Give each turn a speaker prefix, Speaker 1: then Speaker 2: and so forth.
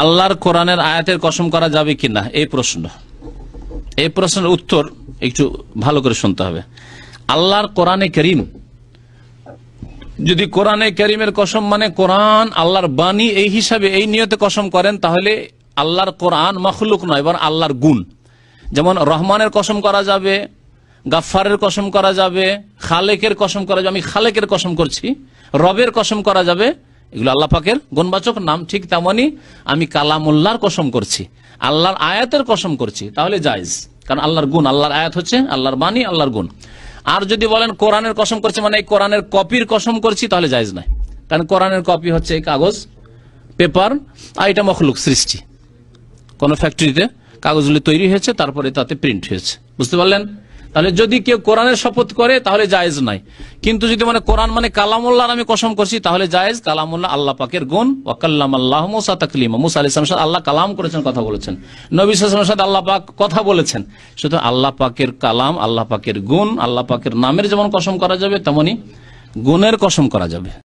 Speaker 1: আল্লাহর কোরআনের আয়াতের কসম করা যাবে কিনা এই প্রশ্নের উত্তর একটু ভালো করে শুনতে হবে। আল্লাহর কোরআনে কারীম, যদি কোরআনে কারীমের কসম মানে কোরআন আল্লাহর বাণী এই হিসাবে এই নিয়তে কসম করেন, তাহলে আল্লাহর কোরআন মখলুক নয় বরং আল্লাহর গুণ। যেমন রহমানের কসম করা যাবে, গাফফারের কসম করা যাবে, খালেকের কসম করা যাবে, আমি খালেকের কসম করছি, রবের কসম করা যাবে, এগুলো আল্লাহ পাকের গুণবাচক নাম। ঠিক তেমনি আমি কালামুল্লাহর কসম করছি, আল্লাহর আয়াতের কসম করছি, তাহলে জায়েজ, কারণ আল্লাহর গুণ, আল্লাহর আয়াত হচ্ছে আল্লাহর বাণী, আল্লাহর গুণ। আর যদি বলেন কোরআনের কসম করছি মানে এই কোরআনের কপির কসম করছি, তাহলে জায়েজ নাই, কারণ কোরআনের কপি হচ্ছে এই কাগজ, পেপার, আর এটা মখলুক সৃষ্টি, কোন ফ্যাক্টরিতে কাগজগুলি তৈরি হয়েছে, তারপরে তাতে প্রিন্ট হয়েছে। বুঝতে পারলেন? তাহলে যদি কেউ কোরআনের শপথ করে তাহলে জায়েজ নাই, কিন্তু যদি মানে কোরআন মানে কালামুল্লাহর আমি কসম করছি তাহলে জায়েজ। কালামুল্লাহ আল্লাহ পাকের গুণ। ওয়া কাল্লামাল্লাহু মুসা তাকলিমা, মুসা আলাইহিস সালামের সাথে আল্লাহ কালাম করেছেন, কথা বলেছেন। নবী সাল্লাল্লাহু আলাইহি ওয়াসাল্লামের সাথে আল্লাহ পাক কথা বলেছেন। শুধু আল্লাহ পাকের কালাম, আল্লাহ পাকের গুণ, আল্লাহ পাকের নামের যেমন কসম করা যাবে, তেমনি গুণের কসম করা যাবে।